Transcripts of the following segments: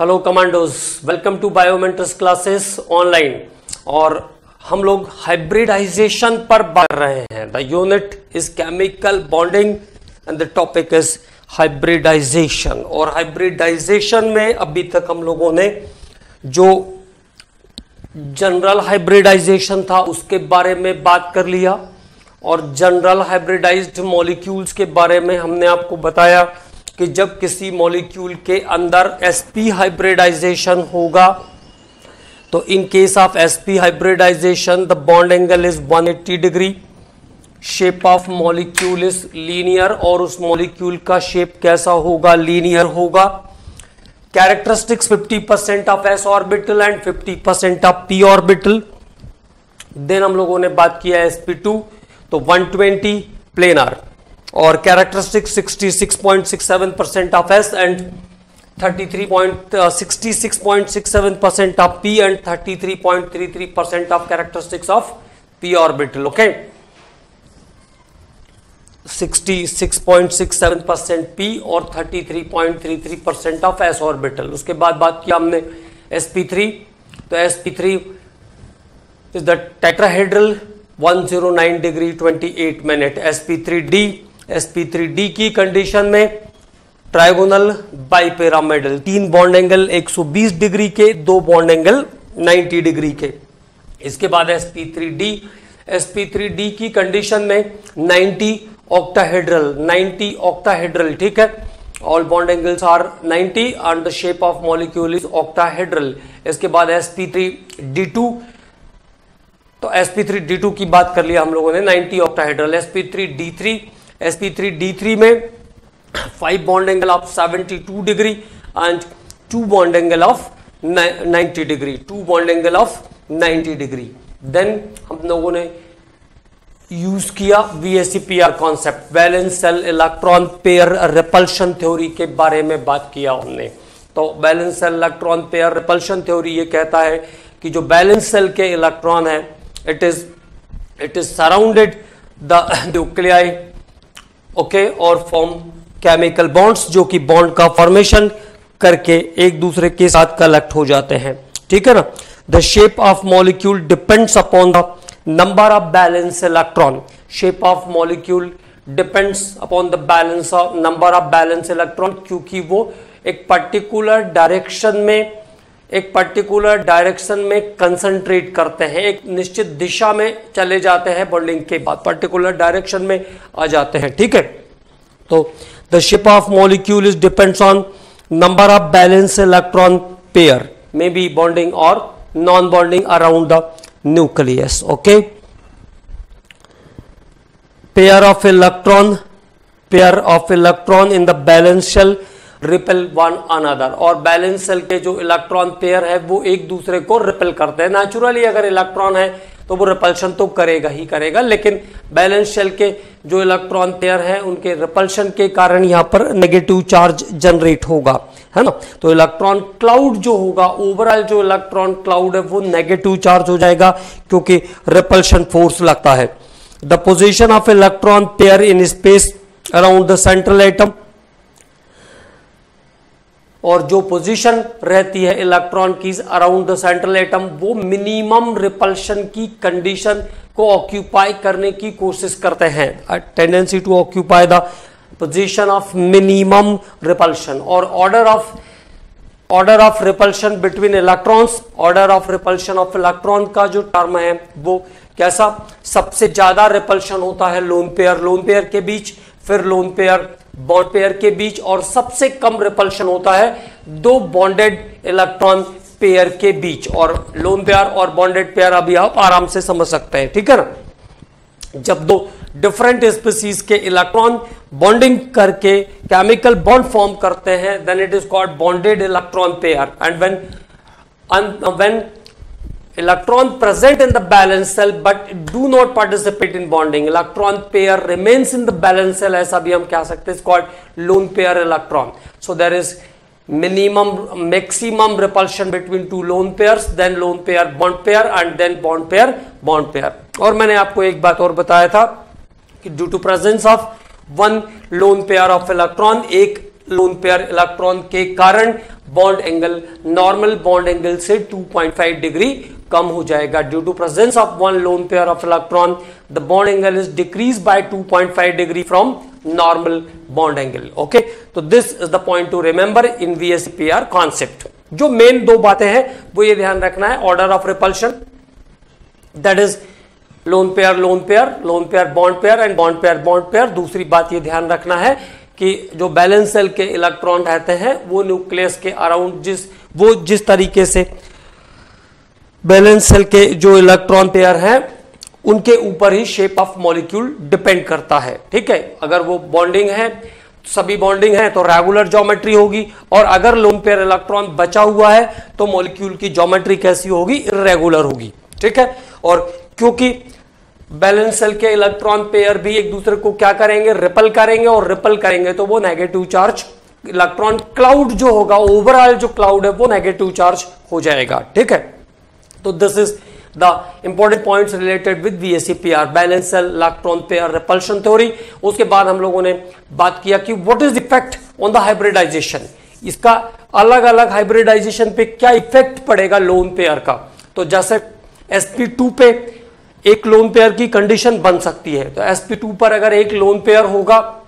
Hello commandos, welcome to biometrics classes online. और हम लोग हाइब्रिडाइजेशन पर बात कर रहे हैं। The unit is chemical bonding and the topic is hybridisation. और हाइब्रिडाइजेशन में अभी तक हम लोगों ने जो जनरल हाइब्रिडाइजेशन था उसके बारे में बात कर लिया, और जनरल हाइब्रिडाइज्ड मॉलिक्यूल्स के बारे में हमने आपको बताया कि जब किसी मॉलिक्यूल के अंदर sp हाइब्रिडाइजेशन होगा तो in case of sp hybridization the bond angle is 180 degree, shape of molecule is linear, और उस मॉलिक्यूल का शेप कैसा होगा? लीनियर होगा। Characteristics 50% of s orbital and 50% of p orbital. Then हम लोगों ने बात किया sp2 तो 120 प्लेनर, और characteristics 66.67% of s and 66.67% of p and 33.33% of characteristics of p orbital. Okay, 66.67% p और 33.33% ऑफ s ऑर्बिटल। उसके बाद बात किया हमने sp3, तो sp3 is the tetrahedral 109 degree 28 minute. sp3d की कंडीशन में trigonal bipyramidal, 3 bond angle 120 degree के, 2 बॉन्ड एंगल 90 डिग्री के। इसके बाद sp3d की कंडीशन में 90 ऑक्टाहेड्रल, ठीक है। All bond angles are 90 and the shape of molecule is octahedral. इसके बाद sp3d2, तो sp3d2 की बात कर लिया हम लोगों ने, 90 ऑक्टाहेड्रल। sp3d3 में 5 bond angle of 72 degree and 2 bond angle of 90 degree, 2 bond angle of 90 degree. Then हम लोगों ने यूज किया VSEPR concept, valence shell electron pair repulsion theory के बारे में बात किया हमने। तो valence shell electron pair repulsion theory ये कहता है कि जो वैलेंस सेल के इलेक्ट्रॉन है it is surrounded the nuclei, okay, और फॉर्म केमिकल बॉन्ड्स, जो कि बॉन्ड का फॉर्मेशन करके एक दूसरे के साथ कलेक्ट हो जाते हैं, ठीक है ना। The shape of molecule depends upon the number of valence electron. Shape of molecule depends upon the balance of number of valence electron, क्योंकि वो एक पर्टिकुलर डायरेक्शन में कंसंट्रेट करते हैं, एक निश्चित दिशा में चले जाते हैं, बॉन्डिंग के बाद पर्टिकुलर डायरेक्शन में आ जाते हैं, ठीक है। तो the shape of molecule is depends on number of valence electron pair, may be bonding और non bonding around the nucleus. Okay, pair of electron in the valence shell repel one another. और valence shell के जो electron pair है वो एक दूसरे को repel करते हैं। नेचुरली अगर इलेक्ट्रॉन है तो वो रिपल्शन तो करेगा ही करेगा, लेकिन बैलेंस शेल के जो इलेक्ट्रॉन पेयर है उनके रिपल्शन के कारण यहाँ पर नेगेटिव चार्ज जनरेट होगा, है ना। तो इलेक्ट्रॉन क्लाउड जो होगा, ओवरऑल जो इलेक्ट्रॉन क्लाउड है वो नेगेटिव चार्ज हो जाएगा क्योंकि रिपल्शन फोर्स लगता है। The position of electron pair in space around the central atom, और जो पोजीशन रहती है इलेक्ट्रॉन की अराउंड द सेंट्रल एटम, वो मिनिमम रिपल्शन की कंडीशन को ऑक्यूपाई करने की कोशिश करते हैं, tendency to occupy the position of minimum repulsion. और order of repulsion between electrons, order of repulsion of electron का जो टर्म है वो कैसा? सबसे ज्यादा रिपल्शन होता है लोन पेयर के बीच, फिर लोन पेयर बॉन्ड पेयर के बीच, और सबसे कम रिपल्शन होता है 2 बॉन्डेड इलेक्ट्रॉन पेयर के बीच। और लोन पेयर और बॉन्डेड पेयर अभी आप आराम से समझ सकते हैं, ठीक है ना। जब 2 डिफरेंट स्पीसीज के इलेक्ट्रॉन बॉन्डिंग करके केमिकल बॉन्ड फॉर्म करते हैं, then it is called bonded electron pair. And when electron present in the balance cell but do not participate in bonding, electron pair remains in the balance cell, ऐसा भी हम कह सकते हैं, it's called lone pair electron. So there is maximum repulsion between 2 lone pairs, then lone pair bond pair and then bond pair. और मैंने आपको एक बात और बताया था कि due to presence of one lone pair of electron, एक लोन पेयर इलेक्ट्रॉन के कारण bond angle normal bond angle से 2.5 डिग्री कम हो जाएगा। Due to presence of one lone pair of electron the bond angle is decrease by 2.5 degree from normal bond angle. Okay, तो this is the point to remember in VSEPR concept. जो main दो बातें हैं वो ये ध्यान रखना है, order of repulsion, that is lone pair loan pair, lone pair bond pair and bond pair bond pair. दूसरी बात ये ध्यान रखना है कि जो बैलेंस सेल के इलेक्ट्रॉन रहते हैं वो न्यूक्लियस के अराउंड जिस तरीके से बैलेंस सेल के जो इलेक्ट्रॉन पेयर हैं उनके ऊपर ही शेप ऑफ मॉलिक्यूल डिपेंड करता है। ठीक है, अगर वो बॉन्डिंग है, सभी बॉन्डिंग है तो रेगुलर ज्योमेट्री होगी, और अगर लोन पेयर इलेक्ट्रॉन बचा हुआ है तो मॉलिक्यूल की ज्योमेट्री कैसी होगी, इरेगुलर होगी। ठीक है, और क्योंकि बैलेंस सेल के इलेक्ट्रॉन पेयर भी एक दूसरे को क्या करेंगे, रिपल करेंगे, और रिपल करेंगे तो वो नेगेटिव चार्ज इलेक्ट्रॉन क्लाउड जो होगा, ओवरऑल जो क्लाउड है वो नेगेटिव चार्ज हो जाएगा। ठीक है, तो this is the important points related with VSEPR, valence shell electron pair repulsion theory. उसके बाद हम लोगों ने बात किया कि what is effect on the hybridization, इसका अलग अलग हाइब्रिडाइजेशन पे क्या इफेक्ट पड़ेगा लोन पेयर का। तो जैसे sp2 पे एक लोन पेयर की कंडीशन बन सकती है, तो sp2 पर अगर एक लोन पेयर होगा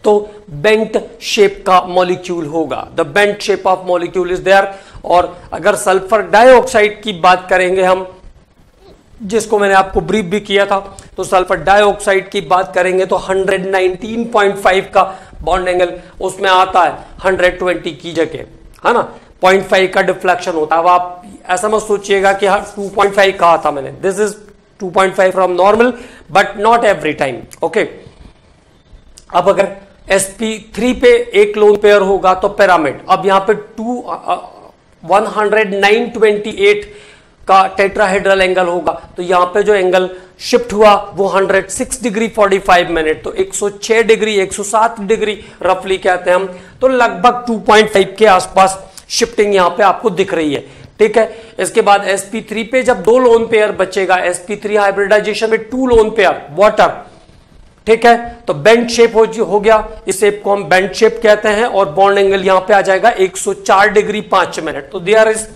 तो बेंट शेप का मॉलिक्यूल होगा, the bent shape of molecule is there. और अगर सल्फर डाइऑक्साइड की बात करेंगे हम, जिसको मैंने आपको ब्रीफ भी किया था, तो सल्फर डाइऑक्साइड की बात करेंगे तो 119.5 का बॉन्ड एंगल उसमें आता है 120 की जगह, है ना, 0.5 का डिफ्लेक्शन होता है। अब आप ऐसा मत सोचिएगा कि हाँ 2.5 कहा था मैंने, this is 2.5 from normal but not every time. Okay, अब अगर sp3 पे एक लोन पेयर होगा तो पिरामिड, अब यहां पे 109.28 का टेट्राहेड्रल एंगल होगा, तो यहां पे जो एंगल शिफ्ट हुआ वो 106 डिग्री 45 मिनट, तो 106 डिग्री 107 डिग्री रफली कहते हैं हम, तो लगभग 2.5 के आसपास शिफ्टिंग यहां पे आपको दिख रही है। ठीक है, इसके बाद sp3 पे जब दो लोन पेयर बचेगा, sp3 हाइब्रिडाइजेशन में 2 लोन पेयर वाटर, ठीक है, तो बेंट शेप हो गया, इस शेप को हम बेंट शेप कहते हैं, और बॉन्ड एंगल यहां पे आ जाएगा 104 डिग्री 5 मिनट, तो there is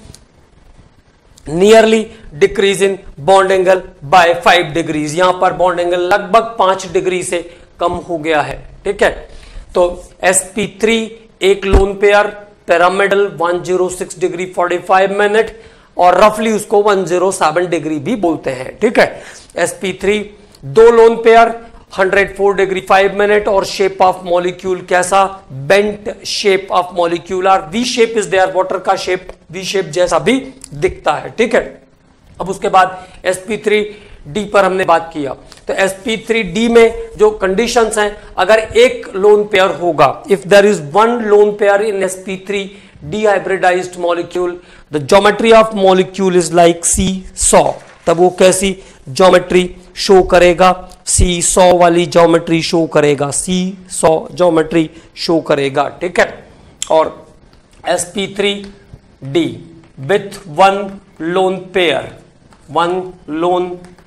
nearly decrease in bond angle by 5 degrees, यहां पर बॉन्ड एंगल लगभग 5 डिग्री से कम हो गया है। ठीक है, तो sp3 एक lone pair pyramidal 106 degree 45 minute, और रफली उसको 107 डिग्री भी बोलते हैं। ठीक है, sp3 दो लोन पेयर 104 डिग्री 5 मिनट, और शेप ऑफ मॉलिक्यूल कैसा, बेंट शेप ऑफ मॉलिक्यूल, और V shape is there, water का शेप वी शेप जैसा भी दिखता है। ठीक है, अब उसके बाद sp3d पर हमने बात किया, तो sp3d में जो कंडीशंस हैं, अगर एक लोन पेयर होगा, if there is one lone pair in sp3d hybridised molecule, the geometry of molecule is like seesaw, तब वो कैसी ज्योमेट्री शो करेगा, सी-सॉ वाली ज्योमेट्री शो करेगा, सी-सॉ ज्योमेट्री शो करेगा। ठीक है, और sp3d with one lone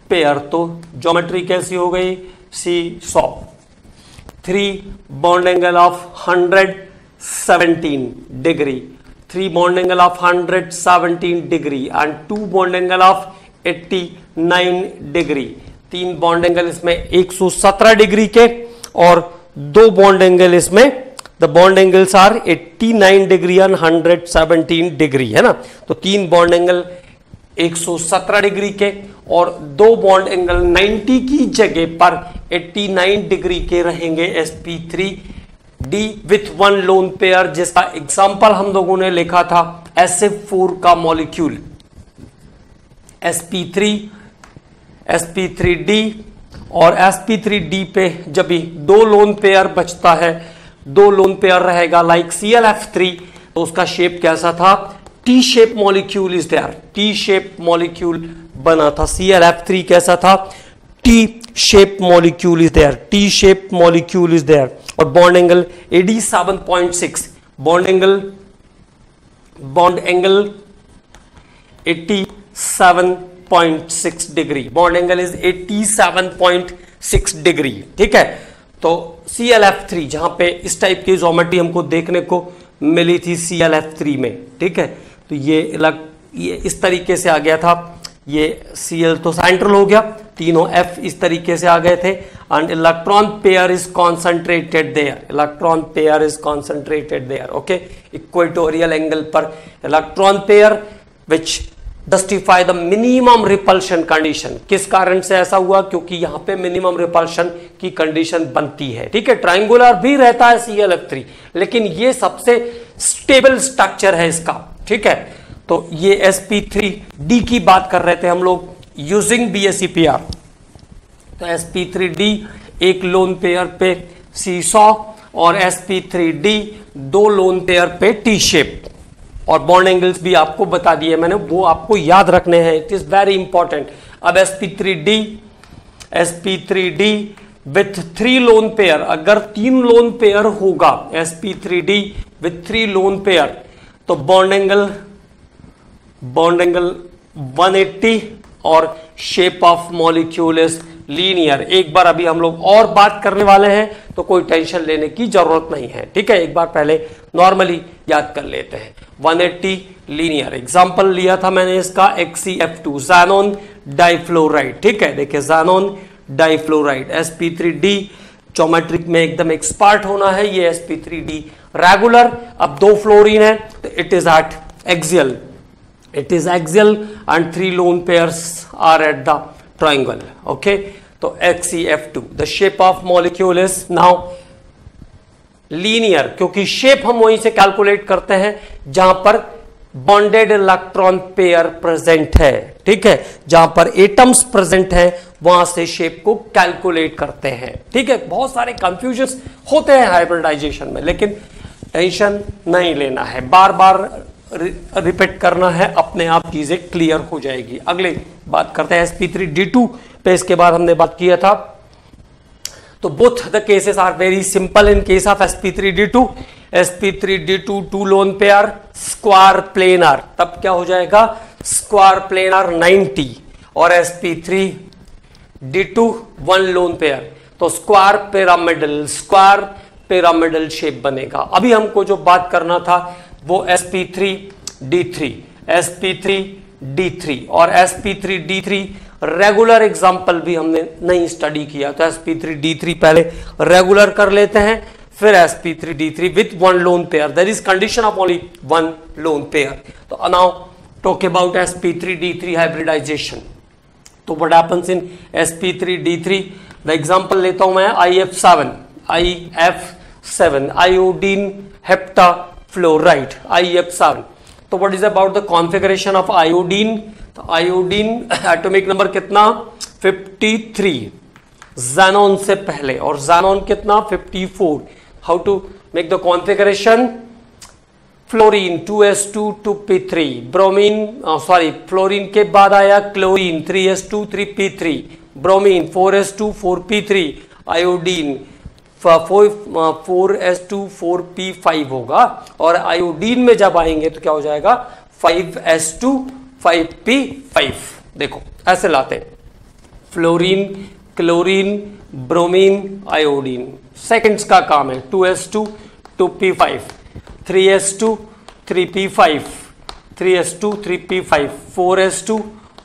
pair, तो ज्योमेट्री कैसी हो गई, seesaw. 3 bond angle of 117 degree, 3 bond angle of 117 degree and 2 bond angle of 89 degree, 3 bond angle इसमें 117 डिग्री के, और 2 बॉन्ड एंगल इसमें, the bond angles are 89 degree and 117 degree, है ना, तो 3 बॉन्ड एंगल 117 डिग्री के, और 2 बॉन्ड एंगल 90 की जगह पर 89 डिग्री के रहेंगे sp3d with one lone pair, जिसका एग्जांपल हम लोगों ने लिखा था SF4 का मॉलिक्यूल, sp3d, और sp3d पे जब भी 2 लोन पेयर बचता है, 2 लोन पेयर रहेगा लाइक ClF3, तो उसका शेप कैसा था, T shape molecule is there, T shape molecule बना था, ClF3 कैसा था, T shape molecule is there, T shape molecule is there, और bond angle 87.6, bond angle 87.6 degree, bond angle is 87.6 degree. ठीक है, तो ClF3 जहां पे इस टाइप की ज्योमेट्री हमको देखने को मिली थी ClF3 में, ठीक है। तो ये इस तरीके से आ गया था, ये Cl तो सेंट्रल हो गया, तीनों F इस तरीके से आ गए थे, and electron pair is concentrated there, electron pair is concentrated there, okay, equatorial angle पर electron pair which justify the minimum repulsion condition. किस कारण से ऐसा हुआ? क्योंकि यहां पे मिनिमम रिपल्शन की कंडीशन बनती है, ठीक है। ट्रायंगुलर भी रहता है ClF3, लेकिन ये सबसे स्टेबल स्ट्रक्चर है इसका, ठीक है। तो ये sp3d की बात कर रहे थे हम लोग यूजिंग BSEPR। तो sp3d एक लोन पेयर पे सीसॉ और sp3d दो लोन पेयर पे टी शेप, और बॉन्ड एंगल्स भी आपको बता दिए मैंने, वो आपको याद रखने हैं, इट इज वेरी इंपॉर्टेंट। अब sp3d विथ 3 लोन पेयर, अगर 3 लोन पेयर होगा sp3d विथ 3 लोन पेयर, तो बॉन्ड एंगल 180 और shape of molecule is linear. एक बार अभी हम लोग और बात करने वाले हैं, तो कोई टेंशन लेने की जरूरत नहीं है, ठीक है। एक बार पहले नॉर्मली याद कर लेते हैं। 180 लीनियर, एग्जांपल लिया था मैंने इसका XeF2 ज़ैनोन डाइफ्लोराइड, ठीक है। देखिए ज़ैनोन डाइफ्लोराइड sp3d ज्योमेट्रिक में एकदम एक्सपर्ट होना है, ये sp3d रेगुलर। अब 2 फ्लोरीन है, तो it is eight axial, and 3 lone pairs are at the triangle, okay। तो XeF2, the shape of molecule is now linear, क्योंकि शेप हम वहीं से कैलकुलेट करते हैं जहां पर बॉन्डेड इलेक्ट्रॉन पेयर प्रेजेंट है, ठीक है। जहां पर एटम्स प्रेजेंट है वहां से शेप को कैलकुलेट करते हैं, ठीक है। बहुत सारे कंफ्यूजन होते हैं हाइब्रिडाइजेशन में, लेकिन टेंशन नहीं लेना है, बार बार रिपीट करना है, अपने आप चीजें क्लियर हो जाएगी। अगले बात करते हैं sp3d2 पे, इसके बाद हमने बात किया था। तो both the cases are very simple in case of sp3d2 2 lone pair square planar, तब क्या हो जाएगा? स्क्वायर प्लेनर 90, और sp3d2 1 लोन पेयर, तो स्क्वायर पिरामिडल शेप बनेगा। अभी हमको जो बात करना था वो sp3d3 और sp3d3 रेगुलर एग्जांपल भी हमने नहीं स्टडी किया, तो sp3d3 पहले रेगुलर कर लेते हैं, फिर sp3d3 with 1 lone pair, there is condition of only 1 lone pair. तो now talk about sp3d3 hybridisation. तो what happens in sp3d3? The example लेता हूं मैं IF7 iodine heptafluoride IF7। तो what is about the configuration of iodine? तो iodine atomic number कितना? 53 xenon से पहले, और ज़ैनोन कितना? 54। How to make the configuration? Fluorine 2s2 2p3, bromine fluorine के बाद आया chlorine 3s2 3p3, bromine 4s2 4p3, iodine 4s2 4p5 होगा, और आयोडीन में जब आएंगे तो क्या हो जाएगा? 5s2 5p5। देखो ऐसे लाते हैं, fluorine chlorine bromine iodine, seconds का काम है। 2s2 2p5, 3s2 3p5, 3s2 3p5, 4s2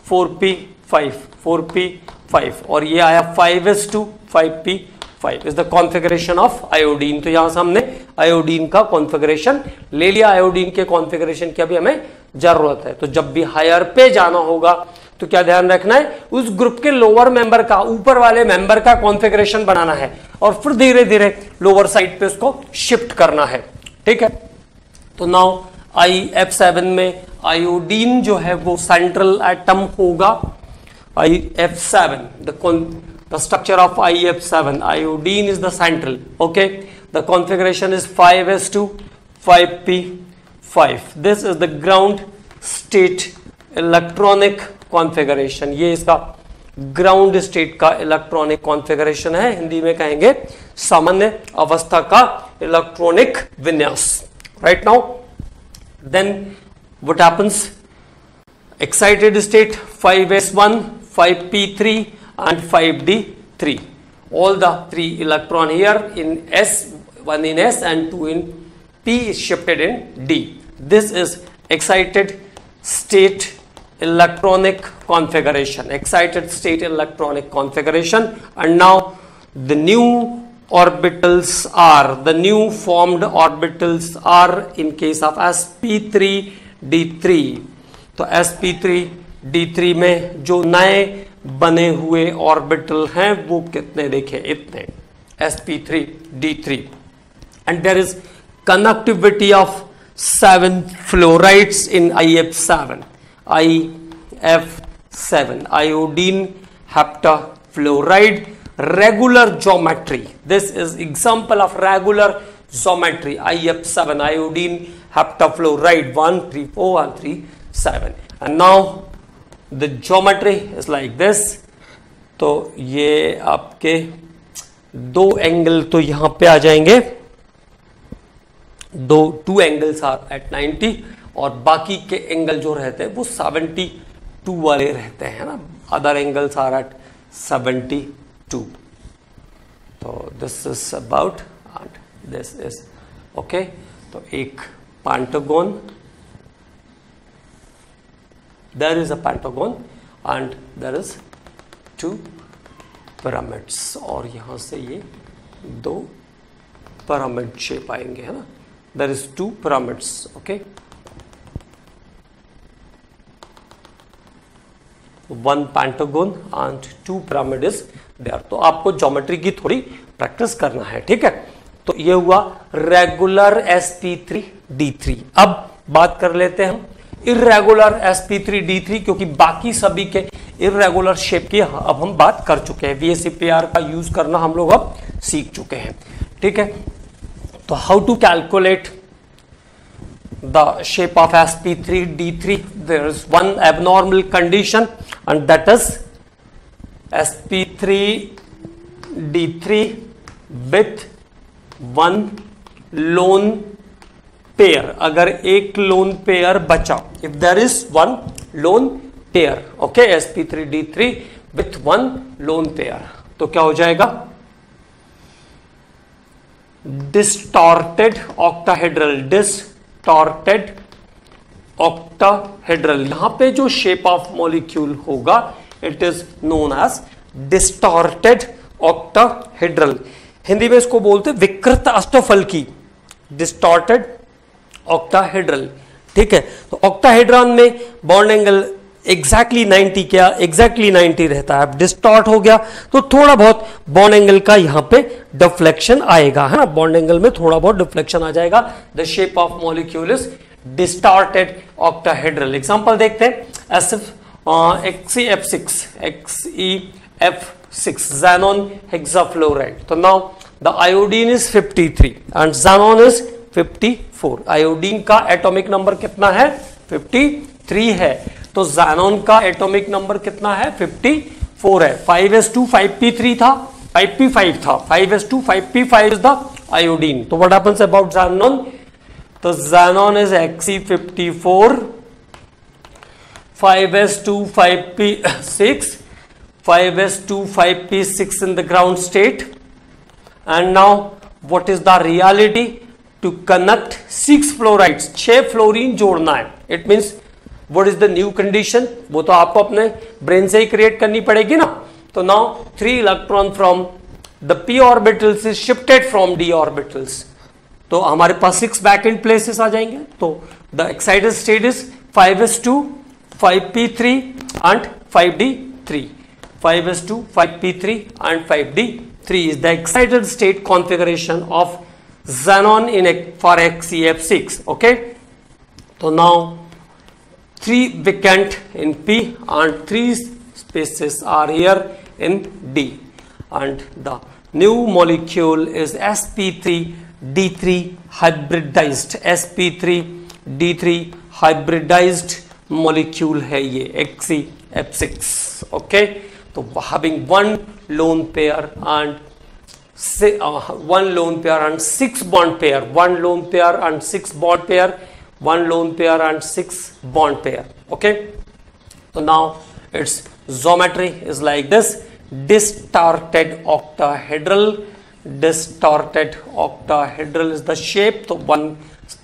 4p5 4p5, और ये आया 5s2 5p5 is the configuration of iodine. तो यहां से हमने आयोडीन का कॉन्फ़िगरेशन ले लिया, आयोडीन के कॉन्फ़िगरेशन की अभी हमें जरूरत है। तो जब भी हायर पे जाना होगा तो क्या ध्यान रखना है? उस ग्रुप के लोअर मेंबर का, ऊपर वाले मेंबर का कॉन्फ़िगरेशन बनाना है, और फिर धीरे धीरे लोअर साइड पे उसको शिफ्ट करना है, ठीक है। तो नाउ IF7 में आयोडीन जो है वो सेंट्रल एटम होगा। IF7 the structure of IF7, iodine is the central, okay, the configuration is 5s2 5p5, this is the ground state electronic configuration, ये इसका ग्राउंड स्टेट का इलेक्ट्रॉनिक कॉन्फ़िगरेशन है, हिंदी में कहेंगे सामान्य अवस्था का इलेक्ट्रॉनिक विन्यास। Right now then what happens? Excited state 5s1 5p3 and 5d3, all the 3 electron here in S, 1 in S and 2 in P is shifted in D. This is excited state electronic configuration, excited state electronic configuration. And now the new orbitals are, the new formed orbitals are in case of sp3d3. तो sp3d3 में जो नए बने हुए orbital हैं वो कितने देखें, इतने, sp3d3. and there is connectivity of 7 fluorides in IF7, iodine heptafluoride, regular geometry. This is example of regular geometry, IF7, iodine heptafluoride, 1 3 4 1 3 7. And now the geometry is like this. तो ये आपके दो एंगल तो यहां पे आ जाएंगे, टू एंगल्स आर एट 90 और बाकी के एंगल जो रहते हैं वो 72 वाले रहते हैं ना, अदर एंगल्स आर एट 72. तो this is about and this is okay. तो एक pentagon, there is a pentagon and there is 2 pyramids और यहां से ये 2 पिरामिड शेप आएंगे, है ना. There is 2 pyramids, okay. 1 pentagon and 2 pyramid is there. तो आपको ज्योमेट्री की थोड़ी प्रैक्टिस करना है, ठीक है. तो ये हुआ रेगुलर sp3d3. अब बात कर लेते हैं हम इर्रेगुलर sp3d3, क्योंकि बाकी सभी के इर्रेगुलर शेप की अब हम बात कर चुके हैं. VSEPR का यूज करना हम लोग अब सीख चुके हैं, ठीक है. तो how to calculate the shape of sp3d3? There is one abnormal condition and that is sp3d3 with 1 lone pair. अगर एक lone pair बचा, if there is 1 lone pair, okay, sp3d3 with 1 lone pair, तो क्या हो जाएगा? Distorted octahedral, distorted octahedral. यहां पे जो शेप ऑफ मॉलिक्यूल होगा it is known as distorted octahedral. Hindi में इसको बोलते हैं विकृत अष्टफलकी, डिस्टॉर्टेड ऑक्टाहेड्रल, ठीक है. तो ऑक्टाहेड्रॉन में बॉन्ड एंगल एग्जैक्टली 90, क्या एग्जैक्टली 90 रहता है. अब डिस्टॉर्ट हो गया तो थोड़ा बहुत बॉन्ड एंगल का यहां पे डिफ्लेक्शन आएगा, है ना. बॉन्ड एंगल में थोड़ा बहुत डिफ्लेक्शन आ जाएगा. The shape of molecule is distorted octahedral. Example देखते हैं. XeF6 xenon hexafluoride. तो now the iodine is 53 and xenon is 54. Iodine का एटॉमिक नंबर कितना है? 53 है. तो xenon का एटॉमिक नंबर कितना है? 54 है. 5s2 5p3 था, 5p5 था. 5s2 5p5 is the iodine. तो व्हाट हैपेंस अबाउट xenon? तो xenon is Xe54, 5s2 5p6, 5s2 5p6 in the ground state. And now what is the reality? To connect 6 fluorides, 6 fluorine जोड़ना है. It means what is the new condition? वो तो आपको अपने brain से ही create करनी पड़ेगी ना. तो now 3 electron from the p orbitals is shifted from d orbitals. तो हमारे पास 6 vacant places आ जाएंगे. तो the excited state is 5s2 5p3 and 5d3. 5s2 5p3 and 5d3 is the excited state configuration of xenon for XeF6. Okay. So now 3 vacant in P and 3 spaces are here in D. And the new molecule is sp3d3 hybridized. sp3d3 hybridized molecule है ये XeF6. Okay. तो having 1 lone pair and 1 lone pair and 6 bond pair, 1 lone pair and 6 bond pair, 1 lone pair and 6 bond pair. Okay. So now its geometry is like this. distorted octahedral. Distorted octahedral is the shape. So one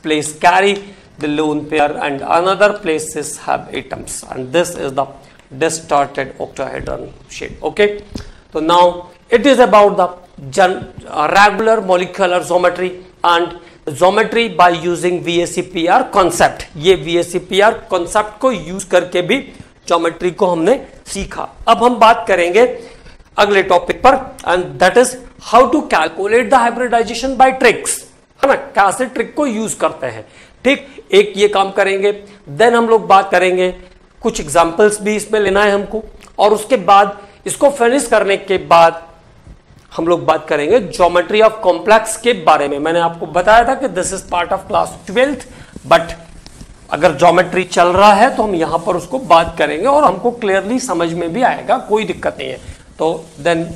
place carry the lone pair and another places have atoms, and this is the distorted octahedral shape. Okay, so now it is about the regular molecular geometry and geometry by using VSEPR concept. ये VSEPR concept को use करके भी geometry को हमने सीखा. अब हम बात करेंगे अगले टॉपिक पर, and that is how to calculate the hybridization by tricks, है ना, कैसे ट्रिक को यूज करते हैं. ठीक, एक ये काम करेंगे, देन हम लोग बात करेंगे, कुछ एग्जांपल्स भी इसमें लेना है हमको, और उसके बाद इसको फिनिश करने के बाद हम लोग बात करेंगे ज्योमेट्री ऑफ कॉम्प्लेक्स के बारे में. मैंने आपको बताया था कि this is part of class 12th, but अगर ज्योमेट्री चल रहा है तो हम यहां पर उसको बात करेंगे और हमको क्लियरली समझ में भी आएगा, कोई दिक्कत नहीं है. तो देन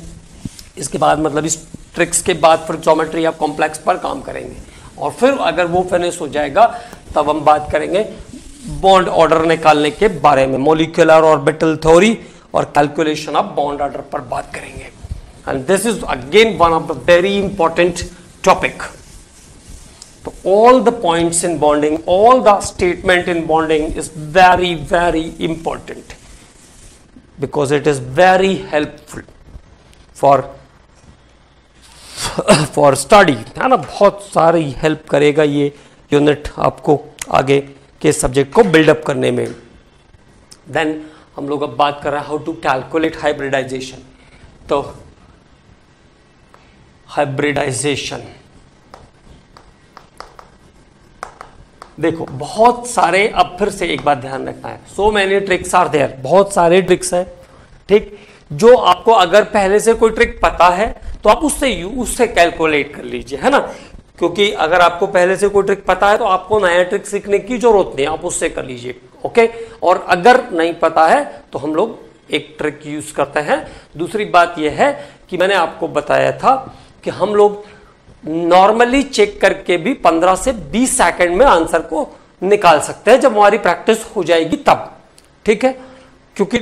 इसके बाद मतलब इस ट्रिक्स के बाद फिर ज्योमेट्री ऑफ कॉम्प्लेक्स पर काम करेंगे, और फिर अगर वो फिनिश हो जाएगा तब हम बात करेंगे बॉन्ड ऑर्डर निकालने के बारे में, मॉलिक्यूलर ऑर्बिटल थ्योरी और कैलकुलेशन ऑफ बॉन्ड ऑर्डर पर बात करेंगे. And this is again one of the very important topic. So all the points in bonding, all the statement in bonding is very, very important because it is very helpful for study, है ना. बहुत सारी help करेगा ये unit आपको आगे के subject को बिल्डअप करने में. देन हम लोग अब बात कर रहे हैं हाउ टू कैलकुलेट हाइब्रिडाइजेशन. तो हाइब्रिडाइजेशन देखो, बहुत सारे, अब फिर से एक बात ध्यान रखना है, so many tricks are there, बहुत सारे ट्रिक्स है. ठीक, जो आपको अगर पहले से कोई ट्रिक पता है तो आप उससे कैलकुलेट कर लीजिए, है ना, क्योंकि अगर आपको पहले से कोई ट्रिक पता है तो आपको नया ट्रिक सीखने की जरूरत नहीं, आप उससे कर लीजिए. ओके, और अगर नहीं पता है तो हम लोग एक ट्रिक यूज करते हैं. दूसरी बात यह है कि मैंने आपको बताया था कि हम लोग नॉर्मली चेक करके भी 15 से 20 सेकंड में आंसर को निकाल सकते हैं जब हमारी प्रैक्टिस हो जाएगी तब. ठीक है, क्योंकि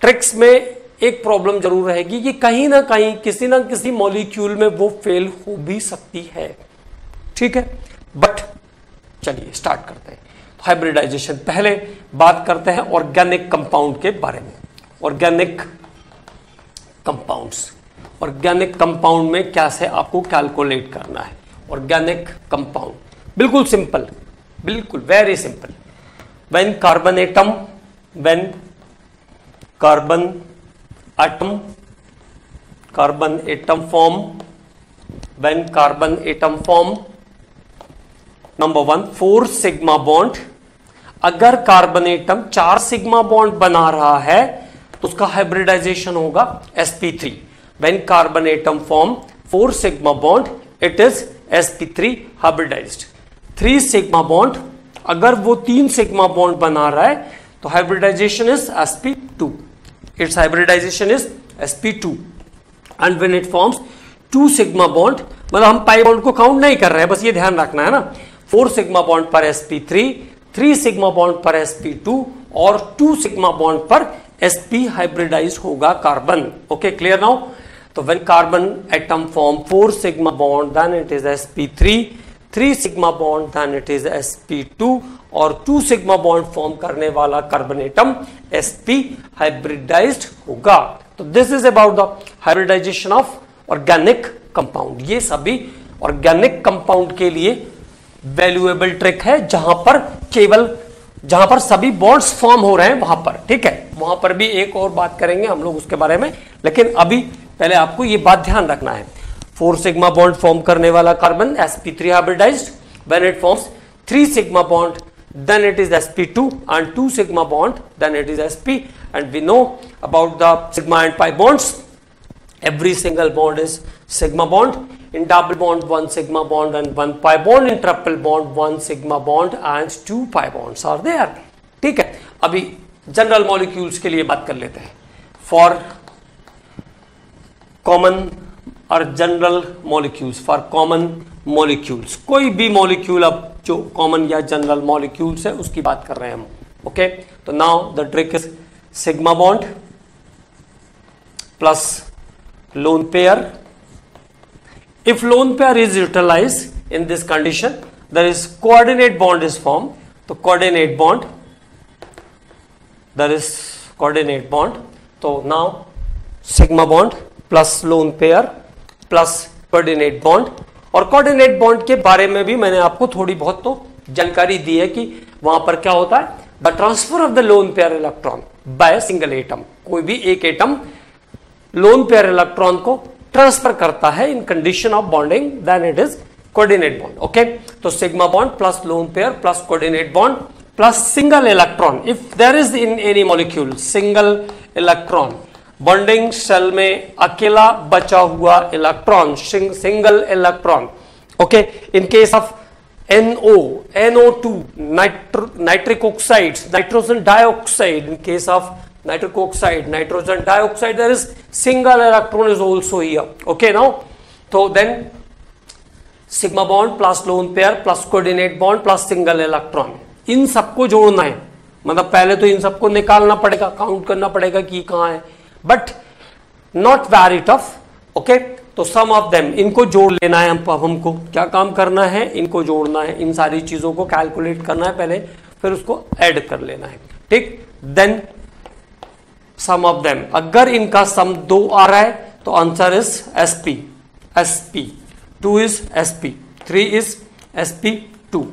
ट्रिक्स में एक प्रॉब्लम जरूर रहेगी कि कहीं ना कहीं किसी ना किसी मॉलिक्यूल में वो फेल हो भी सकती है. ठीक है, बट चलिए स्टार्ट करते हैं. हाइब्रिडाइजेशन, पहले बात करते हैं ऑर्गेनिक कंपाउंड के बारे में. ऑर्गेनिक कंपाउंड्स, ऑर्गेनिक कंपाउंड में कैसे आपको कैलकुलेट करना है. ऑर्गेनिक कंपाउंड बिल्कुल सिंपल, बिल्कुल very simple. When carbon atom form, number 1 4 sigma bond. अगर कार्बन एटम 4 सिग्मा बॉन्ड बना रहा है तो उसका हाइब्रिडाइजेशन होगा sp3. When carbon atom form 4 sigma bond, it is sp3 hybridized. 3 sigma bond, अगर वो 3 sigma bond बना रहा है तो hybridization is sp2. Its hybridization is sp2. And when it forms 2 sigma bond, मतलब हम pi bond को काउंट नहीं कर रहे हैं, बस ये ध्यान रखना है ना. 4 sigma bond पर sp3, 3 sigma bond पर sp2 और 2 sigma bond पर sp हाइब्रिडाइज होगा कार्बन. Okay, clear now. तो when carbon atom form 4 sigma bond, then it is sp3, 3 sigma bond, then it is sp2 और 2 sigma bond form करने वाला carbon atom sp hybridized होगा. तो this is about the hybridization of organic compound. ये सभी organic compound के लिए valuable trick है जहां पर सभी बॉन्ड्स फॉर्म हो रहे हैं वहां पर. ठीक है, वहां पर भी एक और बात करेंगे हम लोग उसके बारे में, लेकिन अभी पहले आपको ये बात ध्यान रखना है. 4 सिग्मा बॉन्ड फॉर्म करने वाला carbon sp3 hybridized. When it forms 3 sigma bond, then it is sp2 and 2 sigma bond, then it is sp. And we know about the sigma and pi bonds. Every single bond is sigma bond. In double bond 1 sigma bond and 1 pi bond. In triple bond 1 sigma bond and 2 pi bonds are there. ठीक है, अभी general molecules के लिए बात कर लेते हैं. For common और general molecules, for common molecules, कोई भी मॉलिक्यूल अब जो कॉमन या जनरल मॉलिक्यूल्स है उसकी बात कर रहे हैं हम. ओके, तो now the trick is sigma bond plus lone pair. If lone pair is utilized in this condition, there is coordinate bond is formed. तो coordinate bond, there is coordinate bond. तो now sigma bond plus lone pair plus coordinate bond. और coordinate bond के बारे में भी मैंने आपको थोड़ी बहुत तो जानकारी दी है कि वहां पर क्या होता है, the transfer of the lone pair electron by single atom. कोई भी एक एटम लोन पेयर इलेक्ट्रॉन को ट्रांसफर करता है in condition of bonding, then it is coordinate bond. Okay, तो sigma bond plus lone pair plus coordinate bond plus single electron. If there is in any molecule single electron, bonding shell में अकेला बचा हुआ electron, single electron. Okay, in case of NO, NO2, nitric oxide, nitrogen dioxide. In case of nitric oxide, nitrogen dioxide, there is single electron is also here. Okay, now, so then sigma bond plus lone pair plus coordinate bond plus single electron. इन सबको जोड़ना है, मतलब पहले तो इन सबको निकालना पड़ेगा, count करना पड़ेगा कि कहां है, but not very tough. Okay, तो सम ऑफ देम, इनको जोड़ लेना है. हमको क्या काम करना है, इनको जोड़ना है, इन सारी चीजों को कैलकुलेट करना है पहले, फिर उसको ऐड कर लेना है. ठीक, देन सम ऑफ देम, अगर इनका सम 2 आ रहा है तो answer is sp, sp 2 is sp, 3 is sp2,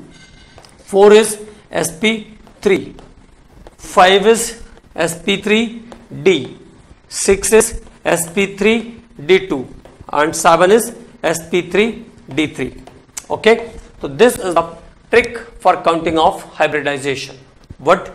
4 is sp3, 5 is sp3d, 6 is sp3d2 and 7 is sp3d3. Okay, so this is the trick for counting of hybridization. What?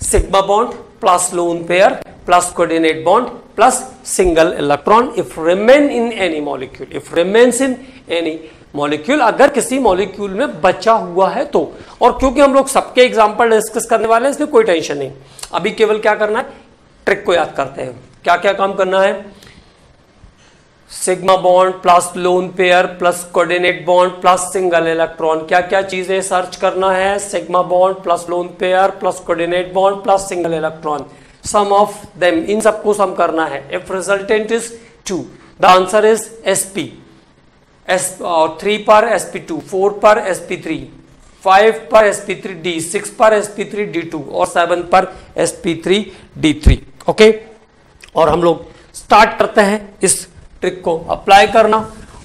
Sigma bond plus lone pair plus coordinate bond plus single electron if remain in any molecule. If remains in any molecule, अगर किसी molecule में बचा हुआ है तो. और क्योंकि हम लोग सबके एग्जाम्पल डिस्कस करने वाले हैं इसलिए कोई टेंशन नहीं. अभी केवल क्या करना है, ट्रिक को याद करते हैं. क्या क्या काम करना है, sigma bond plus lone pair plus coordinate bond plus single electron. क्या क्या चीजें सर्च करना है, sigma bond plus lone pair plus coordinate bond plus single electron, sum of them, इन सबको सम करना है. If resultant is 2, the answer is sp, और 3 पर sp2, 4 पर sp3, 5 पर sp3d, 6 पर sp3d2 और 7 पर sp3d3. ओके, और हम लोग स्टार्ट करते हैं इस ट्रिक को अप्लाई करना.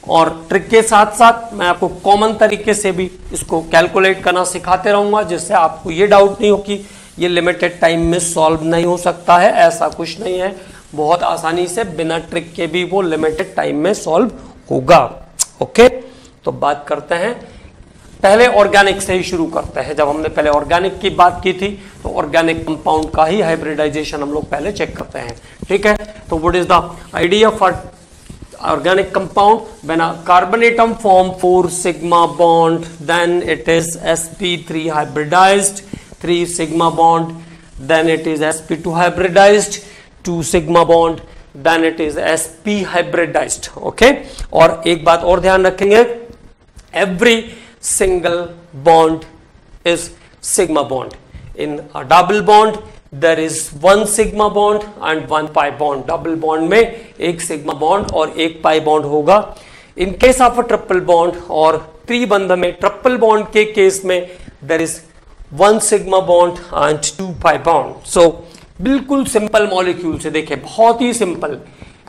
और ट्रिक के साथ साथ मैं आपको कॉमन तरीके से भी इसको कैलकुलेट करना सिखाते रहूंगा, जिससे आपको ये डाउट नहीं हो कि ये लिमिटेड टाइम में सॉल्व नहीं हो सकता है. ऐसा कुछ नहीं है, बहुत आसानी से बिना ट्रिक के भी वो लिमिटेड टाइम में सॉल्व होगा. ओके, तो बात करते हैं, पहले ऑर्गेनिक से ही शुरू करते हैं. जब हमने पहले ऑर्गेनिक की बात की थी तो ऑर्गेनिक कंपाउंड का ही हाइब्रिडाइजेशन हम लोग पहले चेक करते हैं. ठीक है, तो what is the idea for organic compound? When a carbon atom form 4 sigma bond, then it is sp3 hybridized, 3 sigma bond, then it is sp2 hybridized, 2 sigma bond, then it is sp hybridized. Okay, और एक बात और ध्यान रखेंगे, every single bond is sigma bond. In a double bond there is 1 sigma bond and 1 pi bond. Double bond में एक sigma bond और एक पाई बॉन्ड होगा. In case of a triple bond और त्रिबंध में, ट्रिपल बॉन्ड के case में there is 1 sigma bond and 2 pi bond. So बिल्कुल सिंपल मॉलिक्यूल से देखें, बहुत ही simple.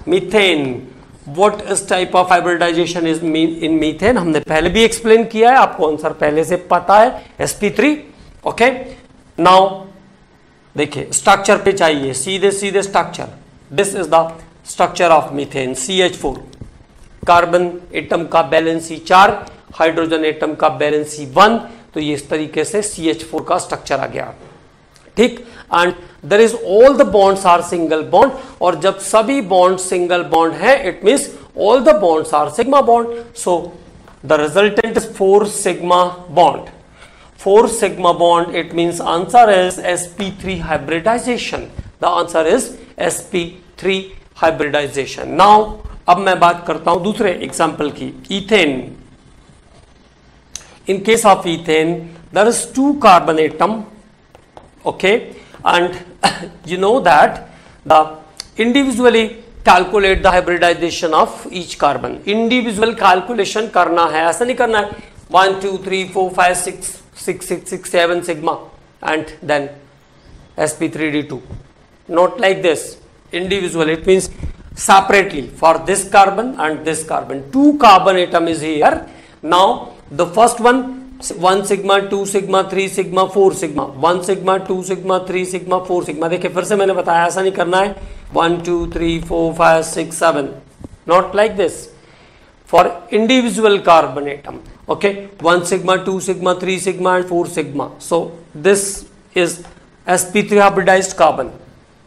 Methane, what is type of hybridisation is in methane, हमने पहले भी एक्सप्लेन किया है, आपको आंसर पहले से पता है, sp3. ओके, नाउ देखिए स्ट्रक्चर पे चाहिए, सीधे सीधे structure. This is the structure of methane, CH4. Carbon atom का बैलेंसी 4, हाइड्रोजन एटम का बैलेंसी 1, तो ये इस तरीके से CH4 का स्ट्रक्चर आ गया. ठीक, and there is all the bonds are single bond, और जब सभी बॉन्ड सिंगल बॉन्ड है it means all the bonds are sigma bond. So the resultant is 4 sigma bond. 4 sigma bond, it means answer is sp3 hybridization. The answer is sp3 hybridization. Now अब मैं बात करता हूं दूसरे example की, ethane. In case of ethane there is 2 carbon atom. Okay, and you know that the individually calculate the hybridization of each carbon. Individual calculation करना है, ऐसा नहीं करना है 1 2 3 4 5 6 6 6 6 7 sigma and then sp3d2, not like this, individual, it means separately for this carbon and this carbon, 2 carbon atom is here. Now the first one 1 sigma 2 sigma 3 sigma 4 sigma 1 sigma 2 sigma 3 sigma 4 sigma। देखिए फिर से मैंने बताया ऐसा नहीं करना है 1 2 3 4 5 6 7, not like this for individual carbon atom, okay, 1 sigma 2 sigma 3 sigma and 4 sigma। So this is sp3 hybridized carbon,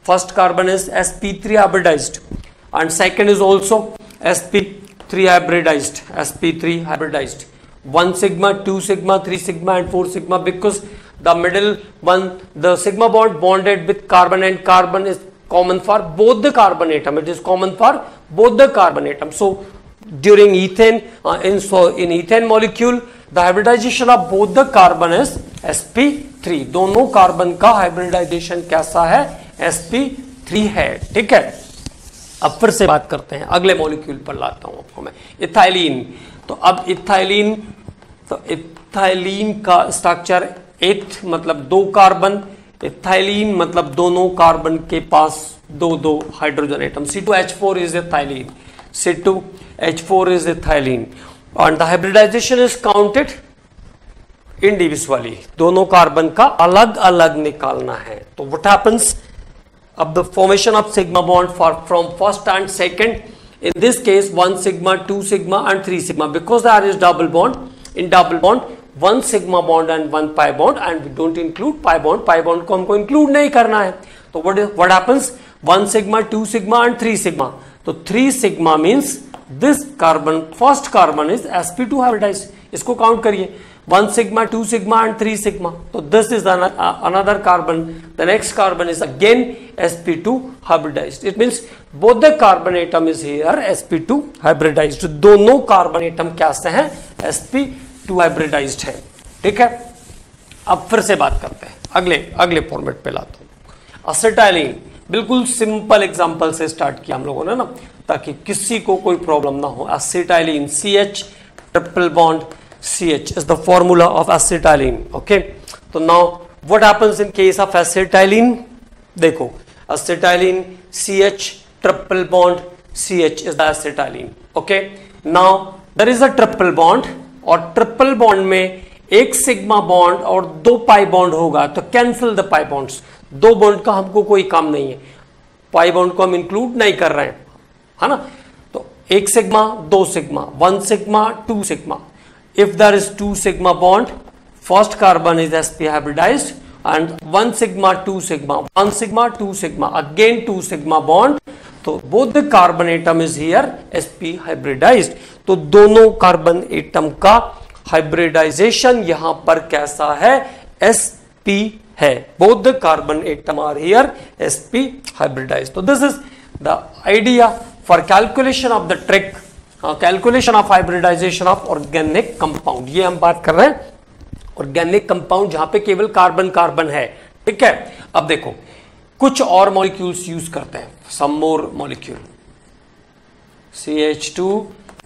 first carbon is sp3 hybridized and second is also sp3 hybridized, sp3 hybridized, 1 sigma 2 sigma 3 sigma and 4 sigma, because the middle one, the sigma bond bonded with carbon and carbon is common for both the carbon atom, it is common for both the carbon atom। So during ethane in ethane molecule the hybridization of both the carbon is sp3, दोनों carbon का hybridization कैसा है, sp3 है, ठीक है। अब फिर से बात करते हैं, अगले मॉलिक्यूल पर लाता हूं आपको मैं, इथाइलिन। तो अब इथाइलिन, तो इथाइलिन का स्ट्रक्चर एथ मतलब 2 कार्बन, इथाइलिन मतलब दोनों कार्बन के पास 2 hydrogen atom, C2H4 is ethylene, C2H4 is ethylene and the hybridization is counted individually, दोनों कार्बन का अलग अलग निकालना है। तो what happens अब the formation of sigma bond from first and second, in this case 1 sigma 2 sigma and 3 sigma, because there is double bond, in double bond 1 sigma bond and 1 pi bond and we don't include pi bond को हमको include नहीं करना है। तो what happens 1 sigma 2 sigma and 3 sigma, तो 3 sigma means this carbon, first carbon is sp2 hybridized, इसको count करिए 1 sigma 2 sigma and 3 sigma, तो this is another carbon, the next carbon is again sp2 hybridized, it means both the carbon atom is here sp2 hybridized, दोनों carbon atom कैसे हैं, sp2 hybridized है, ठीक है। अब फिर से बात करते हैं, अगले फॉर्मेट पे लाता हूं। एसिटाइलिन, बिल्कुल सिंपल एग्जांपल से स्टार्ट किया हम लोगों ने ना, ताकि किसी को कोई प्रॉब्लम ना हो। Acetylene CH triple bond CH is the formula of acetylene, okay। तो now what happens in case of acetylene, देखो acetylene CH triple bond CH is the acetylene, okay। now there is a triple bond और triple bond में एक sigma bond और 2 pi bond होगा, तो cancel the pi bonds, 2 bond का हमको कोई काम नहीं है, पाई बॉन्ड को हम इंक्लूड नहीं कर रहे हैं, है ना। तो 1 sigma 2 sigma 1 sigma 2 sigma, if there is 2 sigma bond, first carbon is sp hybridized and 1 sigma 2 sigma 1 sigma 2 sigma again 2 sigma bond, तो both the carbon atom is here sp hybridized, तो दोनों कार्बन एटम का hybridisation यहां पर कैसा है, sp है, both the carbon atom are here sp hybridized। तो this is the idea for calculation of the trick, calculation of hybridization of organic compound. ये हम बात कर रहे हैं ऑर्गेनिक कंपाउंड जहां पे केवल कार्बन कार्बन है, ठीक है। अब देखो कुछ और मॉलिक्यूल्स यूज करते हैं, some more molecule, CH2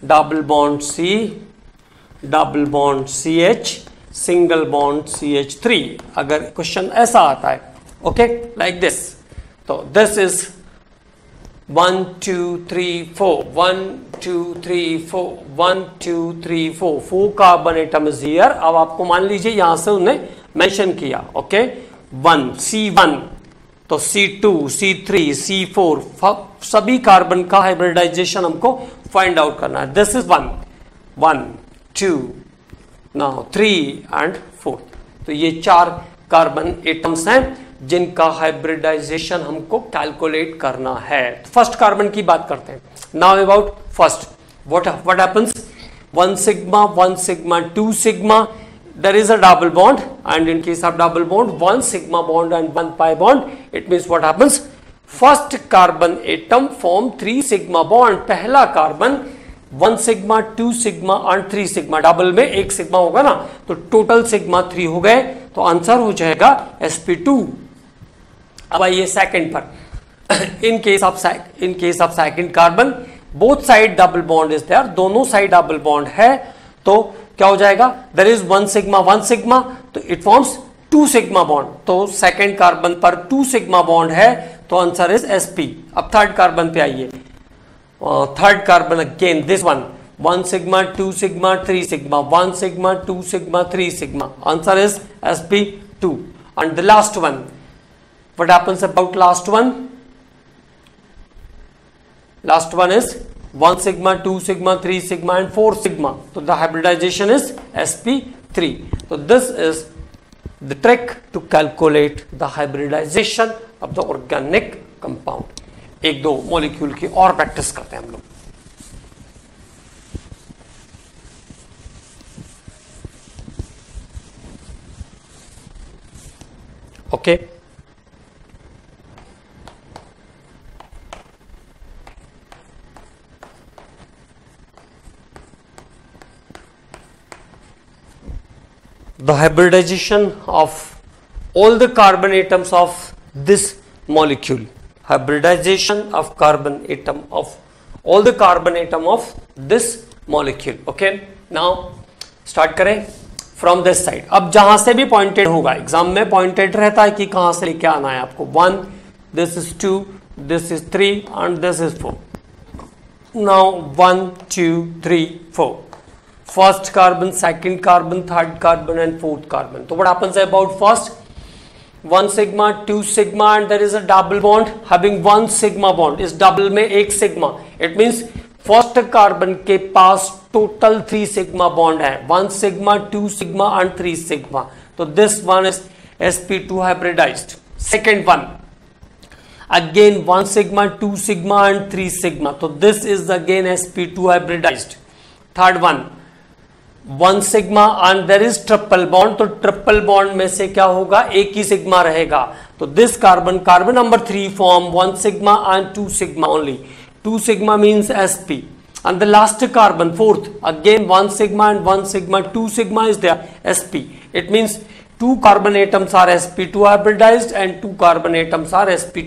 double bond C double bond CH single bond CH3, अगर क्वेश्चन ऐसा आता है, ओके, लाइक दिस, तो this is 1 2 3 4 1 2 3 4 1 2 3 4 4 carbon atom is here. अब आपको मान लीजिए यहां से उन्हें मेंशन किया, ओके, 1 C1 तो C2 C3 C4 सभी कार्बन का हाइब्रिडाइजेशन हमको फाइंड आउट करना है। दिस इज 1 2 नाउ 3 एंड 4, तो ये 4 कार्बन एटम्स हैं जिनका हाइब्रिडाइजेशन हमको कैलकुलेट करना है। फर्स्ट कार्बन की बात करते हैं। Now about first, what happens, 1 sigma 2 sigma, there is a double bond and in case of double bond 1 sigma bond and 1 pi bond, it means what happens, first carbon atom form 3 sigma bond, पहला carbon 1 sigma 2 sigma और 3 sigma, double में 1 sigma होगा ना, तो total sigma 3 हो गए, तो answer हो जाएगा sp2। अब आइए सेकंड पर, in case of second carbon both side double bond is there, दोनों साइड डबल बॉन्ड है, तो क्या हो जाएगा, there is one sigma, तो it forms 2 sigma bond, तो सेकेंड कार्बन पर 2 sigma bond है, तो आंसर इज sp। अब थर्ड कार्बन पे आइए, third carbon again this one, 1 sigma 2 sigma 3 sigma 1 sigma 2 sigma 3 sigma, answer is sp2। and the last one, what happens about last one? Last one is 1 sigma 2 sigma 3 sigma and 4 sigma, so the hybridization is sp3। so this is the trick to calculate the hybridization of the organic compound। एक दो molecule की और practice करते हैं हम लोग। Okay, the hybridization of all the carbon atoms of this molecule, hybridization of carbon atom of all the carbon atom of this molecule। okay, now start करें from this side। अब जहां से भी पॉइंटेड होगा, एग्जाम में pointed रहता है कि कहां से लेके आना है आपको, 1, this is 2, this is 3 and this is 4। now 1 2 3 4, first carbon, second carbon, third carbon and fourth carbon। so what happens about first, 1 sigma 2 sigma and there is a double bond having 1 sigma bond, इस double में एक sigma, it means first carbon के पास total 3 sigma bond है, 1 sigma 2 sigma and 3 sigma, तो this one is sp2 hybridized। second one again 1 sigma 2 sigma and 3 sigma, तो this is again sp2 hybridized। Third one 1 sigma and there is triple bond, तो triple bond में से क्या होगा, एक ही sigma रहेगा, तो this carbon number 3 form 1 sigma and 2 sigma only, 2 sigma means sp। and the last carbon fourth again 1 sigma and 1 sigma 2 sigma is there, sp। it means 2 carbon atoms are sp2 hybridized and 2 carbon atoms are sp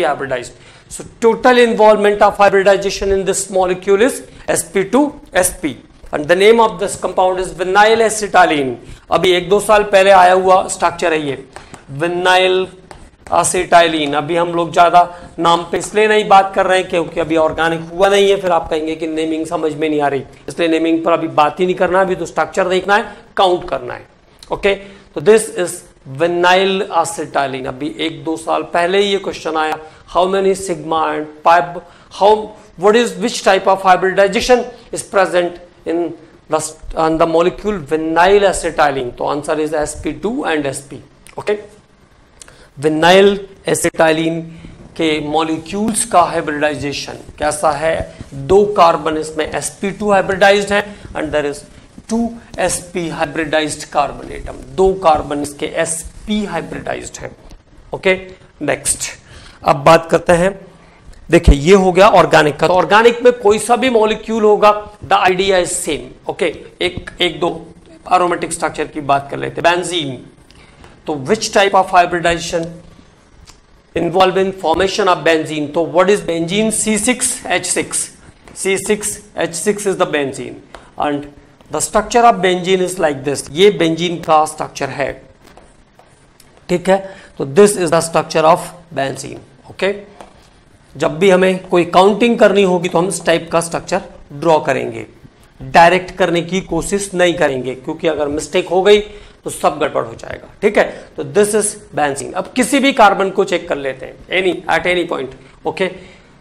hybridized। so total involvement of hybridization in this molecule is sp2 sp। and the name of this compound is vinyl acetylene। अभी 1-2 साल पहले आया हुआ structure है ये vinyl acetylene. अभी हम लोग ज्यादा नाम पे इसलिए नहीं बात कर रहे हैं क्योंकि अभी ऑर्गेनिक हुआ नहीं है, फिर आप कहेंगे कि नेमिंग समझ में नहीं आ रही, इसलिए नेमिंग पर अभी बात ही नहीं करना है, अभी तो स्ट्रक्चर देखना है, काउंट करना है। ओके, तो दिस इज विनाइल एसिटाइलिन। अभी 1-2 साल पहले ये क्वेश्चन आया, how many sigma and pi, how what is which type of hybridisation is present in the molecule vinyl acetylene, तो answer is sp2 and sp। ओके, विनाइल एसिटाइलिन के molecules का hybridization कैसा है, 2 कार्बन इसमें sp2 हाइब्रिडाइज्ड है and there is 2 sp hybridized carbon atom, 2 carbon इसके sp hybridized हैं। ओके, नेक्स्ट अब बात करते हैं, देखिए ये हो गया ऑर्गेनिक का। तो ऑर्गेनिक में कोई सा भी मॉलिक्यूल होगा, the idea is same. Okay, एक दो एरोमेटिक स्ट्रक्चर की बात कर लेते हैं। बेंजीन, तो which type of hybridisation involve in formation of benzene, तो what is benzene, C6H6, C6H6 is the benzene and the structure of benzene is like this, ये बेंजीन का स्ट्रक्चर है, ठीक है, तो this is the structure of benzene. Okay, जब भी हमें कोई काउंटिंग करनी होगी तो हम इस टाइप का स्ट्रक्चर ड्रॉ करेंगे, डायरेक्ट करने की कोशिश नहीं करेंगे क्योंकि अगर मिस्टेक हो गई तो सब गड़बड़ हो जाएगा, ठीक है। तो दिस इज बेंजीन। अब किसी भी कार्बन को चेक कर लेते हैं, एट एनी पॉइंट। ओके,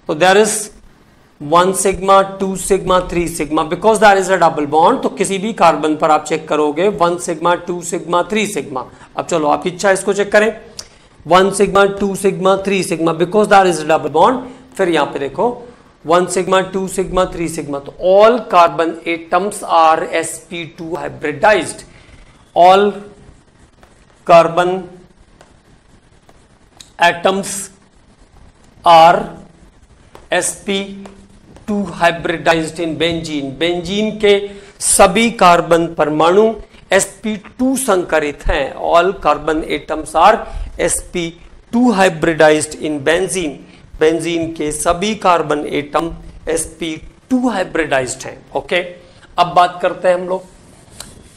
तो there is 1 sigma 2 sigma 3 sigma, because there is a double bond, तो किसी भी कार्बन पर आप चेक करोगे 1 sigma 2 sigma 3 sigma। अब चलो आपकी इच्छा इसको चेक करें, 1 sigma 2 sigma 3 sigma, because that is double bond. फिर यहां पे देखो 1 sigma 2 sigma 3 sigma, तो all carbon atoms are sp2 hybridized, all carbon atoms are sp2 hybridized in benzene. Benzene के सभी कार्बन परमाणु sp2 संकरित हैं, all carbon atoms are sp2 two hybridized in benzene, benzene के सभी कार्बन एटम sp2 हाइब्रिडाइज्ड हैं। Okay, अब बात करते हैं हम लोग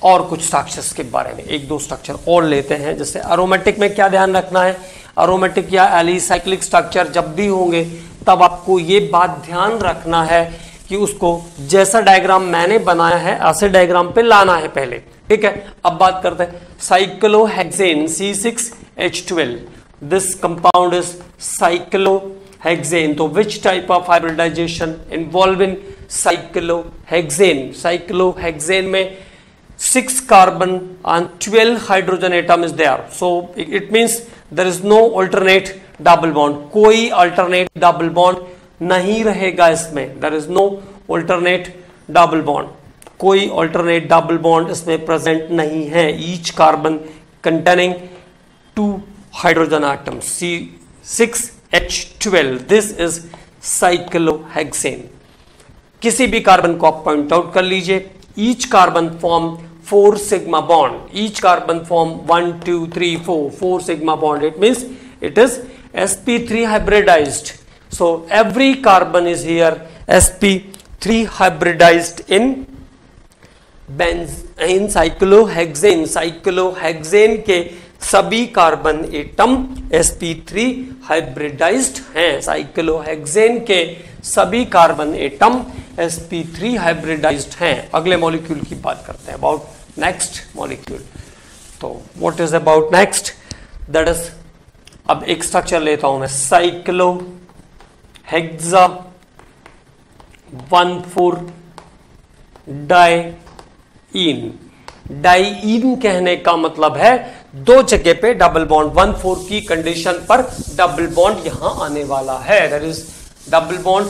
और कुछ स्ट्रक्चर्स के बारे में, एक दो स्ट्रक्चर और लेते हैं। जैसे एरोमेटिक में क्या ध्यान रखना है, एरोमेटिक या एलिसाइक्लिक स्ट्रक्चर जब भी होंगे तब आपको ये बात ध्यान रखना है कि उसको जैसा डायग्राम मैंने बनाया है ऐसे डायग्राम पे लाना है पहले, ठीक है। अब बात करते हैं cyclohexane C6H12, this compound is cyclohexane. तो which type of hybridisation involve in cyclohexane? Cyclohexane में 6 carbon and 12 hydrogen atom is there, so it means there is no alternate double bond, कोई alternate double bond नहीं रहेगा इसमें, there is no alternate double bond, कोई alternate double bond इसमें present नहीं है। each carbon containing 2 hydrogen atoms, C6H12, this is cyclohexane। किसी भी कार्बन को आप पॉइंट आउट कर लीजिए, each carbon form 4 sigma bond, each carbon form 1 2 3 4 sigma bond, it means it is sp3 hybridized, so every carbon is here sp3 hybridized in cyclohexane। cyclohexane के सभी carbon atom sp3 hybridised हैं, cyclohexane के सभी carbon atom sp3 hybridised हैं। अगले molecule की बात करते हैं, अबाउट नेक्स्ट मॉलिक्यूल। तो what is about next, that is, अब एक स्ट्रक्चर लेता हूं मैं, साइक्लोहेक्सा 1,4 डाइईन। डाइईन कहने का मतलब है दो जगह पे डबल बॉन्ड, 1,4 की कंडीशन पर डबल बॉन्ड यहां आने वाला है, that is double bond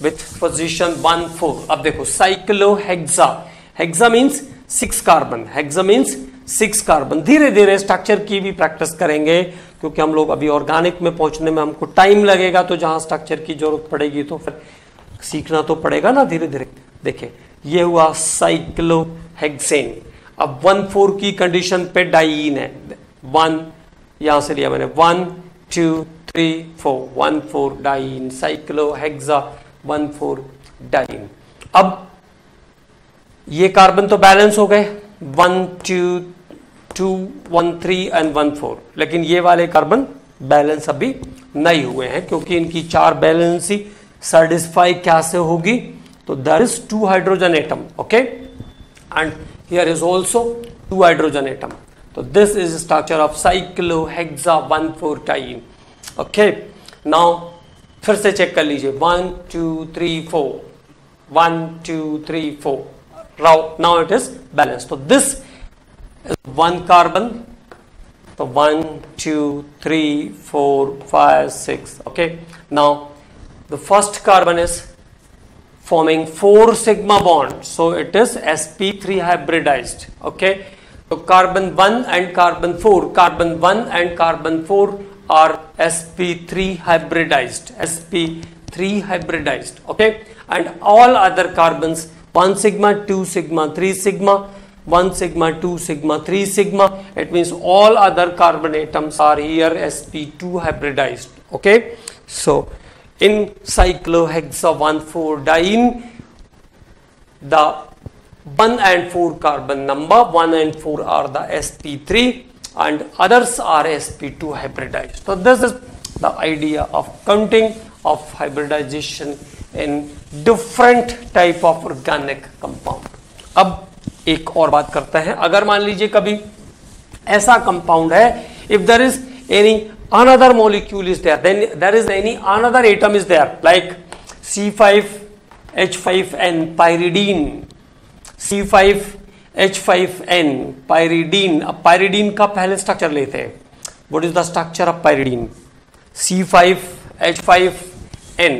with position 1,4। अब देखो cyclohexa, hexa means 6 carbon, hexa means 6 carbon. धीरे धीरे स्ट्रक्चर की भी प्रैक्टिस करेंगे क्योंकि हम लोग अभी ऑर्गेनिक में पहुंचने में हमको टाइम लगेगा, तो जहां स्ट्रक्चर की जरूरत पड़ेगी तो फिर सीखना तो पड़ेगा ना धीरे धीरे। देखिए ये हुआ साइक्लोहेक्सेन। अब 1,4 की कंडीशन पे डाइईन है, 1 यहां से लिया मैंने, 1 2 3 4, 1,4 डाइईन, साइक्लोहेक्सा 1,4 डाइईन। अब ये कार्बन तो बैलेंस हो गए, 1 2 2 1 3 एंड 1,4, लेकिन ये वाले कार्बन बैलेंस अभी नहीं हुए हैं क्योंकि इनकी 4 बैलेंसी सेटिस्फाई कैसे होगी, तो there is 2 hydrogen atom, okay, and here is also 2 hydrogen atom. तो this is structure of cyclohexa 1,4 diene, okay. Now फिर से चेक कर लीजिए, 1 2 3 4, 1 2 3 4, now it is balanced. So this is 1 carbon, so 1 2 3 4 5 6, okay. Now the first carbon is forming 4 sigma bond, so it is sp3 hybridized, okay. So carbon 1 and carbon 4, carbon 1 and carbon 4 are sp3 hybridized, sp3 hybridized, okay. And all other carbons 1 sigma 2 sigma 3 sigma, 1 sigma 2 sigma 3 sigma, it means all other carbon atoms are here sp2 hybridized, okay. So in cyclohexa 1,4 diene, the 1 and 4 carbon number 1 and 4 are the sp3 and others are sp2 hybridized. So this is the idea of counting of hybridization in different type of organic compound. अब एक और बात करते हैं, अगर मान लीजिए कभी ऐसा कंपाउंड है, if there is any another molecule is there, then there is any another atom is there like C5H5N pyridine, C5H5N pyridine। अब pyridine का पहले स्ट्रक्चर लेते हैं, what is the structure of pyridine? C5H5N,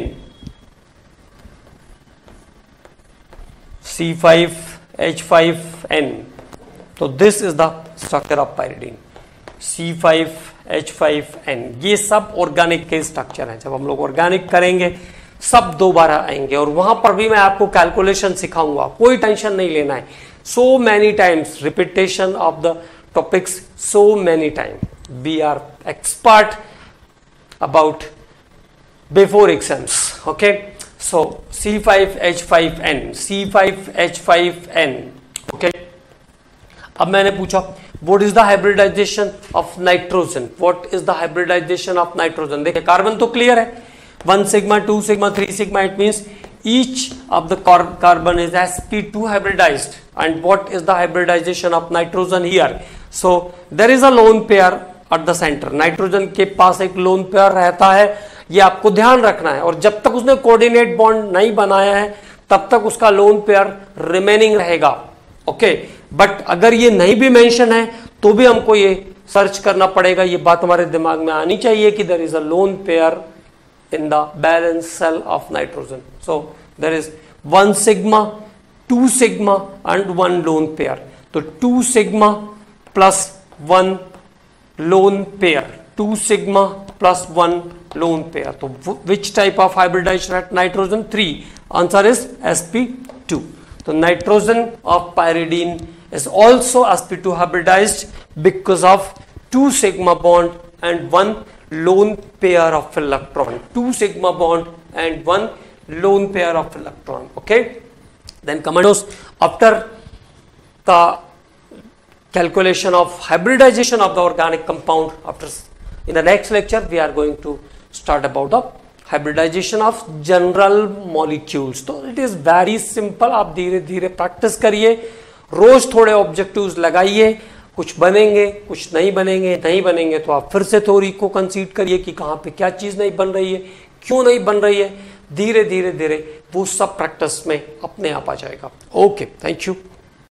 C5H5N, तो this is the structure of pyridine, C5H5N। ये सब organic के structure हैं, जब हम लोग ऑर्गेनिक करेंगे सब दोबारा आएंगे और वहां पर भी मैं आपको कैलकुलेशन सिखाऊंगा, कोई टेंशन नहीं लेना है। So many times repetition of the topics, so many time we are expert about before exams. Okay, so C5H5N, C5H5N. okay, अब मैंने पूछा what is the hybridization of nitrogen, what is the hybridization of nitrogen. देखिए carbon तो clear है, 1 sigma 2 sigma 3 sigma, it means each of the carbon is sp2 hybridized. And what is the hybridization of nitrogen here? So there is a lone pair at the center. Nitrogen के पास एक lone pair रहता है, ये आपको ध्यान रखना है, और जब तक उसने कोऑर्डिनेट बॉन्ड नहीं बनाया है तब तक उसका लोन पेयर रिमेनिंग रहेगा. ओके, बट अगर ये नहीं भी मेंशन है तो भी हमको ये सर्च करना पड़ेगा. ये बात हमारे दिमाग में आनी चाहिए कि there is a lone pair in the balance cell of nitrogen. So there is 1 sigma, 2 sigma and 1 lone pair. So 2 sigma plus 1 lone pair, 2 sigma plus 1 lone pair. So which type of hybridization at nitrogen? 3. Answer is sp2. So nitrogen of pyridine is also sp2 hybridized because of 2 sigma bond and 1 lone pair of electron. 2 sigma bond and 1 lone pair of electron. Okay, then commandos, after the calculation of hybridization of the organic compound, after in the next lecture we are going to start about the hybridization of general molecules. तो it is very simple. आप धीरे धीरे practice करिए, रोज थोड़े objectives लगाइए, कुछ बनेंगे कुछ नहीं बनेंगे, नहीं बनेंगे तो आप फिर से थ्योरी को कंसीड करिए कि कहाँ पे क्या चीज़ नहीं बन रही है, क्यों नहीं बन रही है. धीरे धीरे धीरे वो सब प्रैक्टिस में अपने आप आ जाएगा. Okay, thank you.